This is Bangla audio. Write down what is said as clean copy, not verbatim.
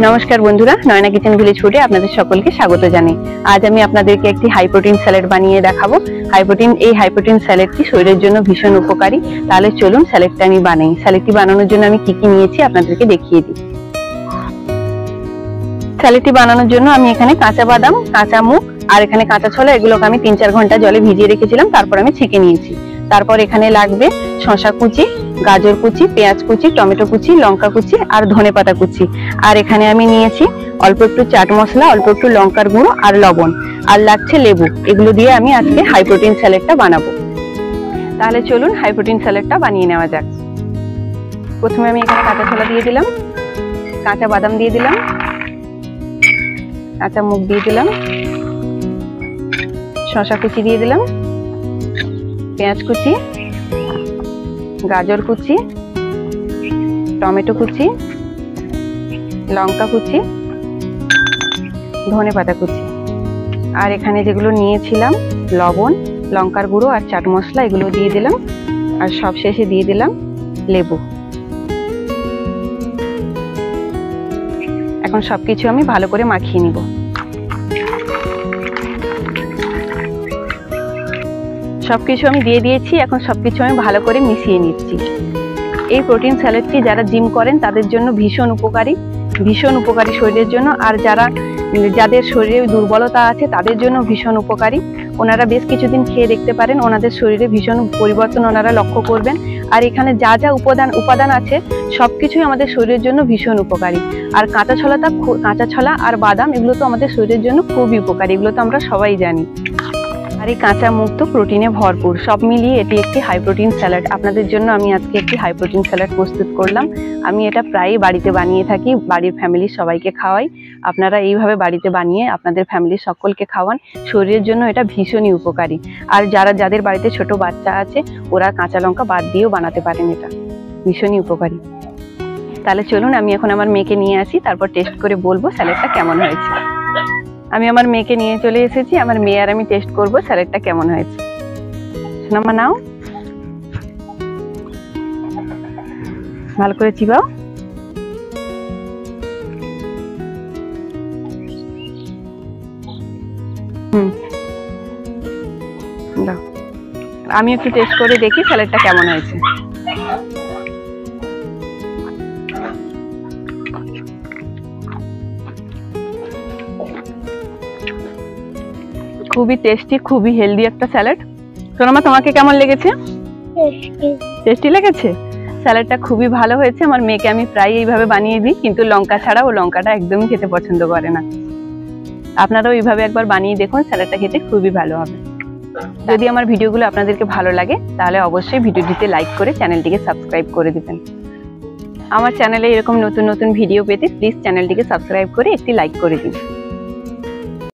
নমস্কার বন্ধুরা, নয়না কিচেন ভিলেজ ফুডে আপনাদের সকলকে স্বাগত জানাই। আজ আমি আপনাদেরকে একটি হাই প্রোটিন স্যালাড বানিয়ে দেখাবো। এই হাই প্রোটিন স্যালাডটি শরীরের জন্য ভীষণ উপকারী। তাহলে চলুন স্যালাডটা আমি বানাই। স্যালাডটি বানানোর জন্য আমি কি কি নিয়েছি আপনাদেরকে দেখিয়ে দিই। স্যালাডটি বানানোর জন্য আমি এখানে কাঁচা বাদাম, কাঁচা মুগ আর এখানে কাঁচা ছোলা, এগুলোকে আমি 3-4 ঘন্টা জলে ভিজিয়ে রেখেছিলাম, তারপর আমি ছেঁকে নিয়েছি। তারপর এখানে লাগবে শসা কুচি, গাজর কুচি, পেঁয়াজ কুচি, টমেটো কুচি, লঙ্কা কুচি আর ধনেপাতা কুচি। আর এখানে আমি নিয়েছি অল্প একটু চাট মশলা, অল্প একটু লঙ্কার গুঁড়ো আর লবণ, আর লাগছে লেবু। এগুলো দিয়ে আমি আজকে হাই প্রোটিন স্যালাডটা বানাবো। তাহলে চলুন হাই প্রোটিন স্যালাডটা বানিয়ে নেওয়া যাক। প্রথমে আমি এখানে কাঁচা ছোলা দিয়ে দিলাম, কাঁচা বাদাম দিয়ে দিলাম, কাঁচা মুগ দিয়ে দিলাম, শসা কুচি দিয়ে দিলাম, পেঁয়াজ কুচি, গাজর কুচি, টমেটো কুচি, লঙ্কা কুচি, ধনেপাতা কুচি। আর এখানে যেগুলো নিয়েছিলাম লবণ, লঙ্কার গুঁড়ো আর চাট মশলা, এগুলো দিয়ে দিলাম। আর সব শেষে দিয়ে দিলাম লেবু। এখন সবকিছু আমি ভালো করে মাখিয়ে নিব। সবকিছু আমি দিয়ে দিয়েছি, এখন সবকিছু আমি ভালো করে মিশিয়ে নিচ্ছি। এই প্রোটিন স্যালাডটি যারা জিম করেন তাদের জন্য ভীষণ উপকারী শরীরের জন্য। আর যাদের শরীরে দুর্বলতা আছে তাদের জন্য ভীষণ উপকারী। ওনারা বেশ কিছুদিন খেয়ে দেখতে পারেন, ওনাদের শরীরে ভীষণ পরিবর্তন ওনারা লক্ষ্য করবেন। আর এখানে যা যা উপাদান আছে সবকিছুই আমাদের শরীরের জন্য ভীষণ উপকারী। আর কাঁচা ছোলা আর বাদাম, এগুলো তো আমাদের শরীরের জন্য খুবই উপকারী, এগুলো তো আমরা সবাই জানি। আর এই কাঁচা মুগ তো প্রোটিনে ভরপুর। সব মিলিয়ে এটি একটি হাই প্রোটিন স্যালাড। আপনাদের জন্য আমি আজকে একটি হাই প্রোটিন স্যালাড প্রস্তুত করলাম। আমি এটা প্রায়ই বাড়িতে বানিয়ে থাকি, বাড়ির ফ্যামিলির সবাইকে খাওয়াই। আপনারা এইভাবে বাড়িতে বানিয়ে আপনাদের ফ্যামিলির সকলকে খাওয়ান, শরীরের জন্য এটা ভীষণই উপকারী। আর যাদের বাড়িতে ছোট বাচ্চা আছে ওরা কাঁচা লঙ্কা বাদ দিয়েও বানাতে পারেন, এটা ভীষণই উপকারী। তাহলে চলুন আমি এখন আমার মেয়েকে নিয়ে আসি, তারপর টেস্ট করে বলবো স্যালাডটা কেমন হয়েছে। আমি আমার মেয়েকে নিয়ে চলে এসেছি, আমার মেয়ে আর আমি টেস্ট করবো স্যালাডটা কেমন হয়েছে। সোনামা নাও, ভালো করে চিবাও। দাও, আমি একটু টেস্ট করে দেখি স্যালাডটা কেমন হয়েছে। খুবই টেস্টি, খুবই হেলদি একটা স্যালাড। সোনামা তোমাকে কেমন লেগেছে? টেস্টি লেগেছে। স্যালাডটা খুবই ভালো হয়েছে। আমার মেয়েকে আমি প্রায় এইভাবে বানিয়ে দিই, কিন্তু লঙ্কা ছাড়া ও লঙ্কাটা একদমই খেতে পছন্দ করে না। আপনারাও এইভাবে একবার বানিয়ে দেখুন, স্যালাডটা খেতে খুবই ভালো হবে। যদি আমার ভিডিওগুলো আপনাদেরকে ভালো লাগে তাহলে অবশ্যই ভিডিওটিতে লাইক করে চ্যানেলটিকে সাবস্ক্রাইব করে দিবেন। আমার চ্যানেলে এরকম নতুন নতুন ভিডিও পেতে প্লিজ চ্যানেলটিকে সাবস্ক্রাইব করে একটি লাইক করে দিন।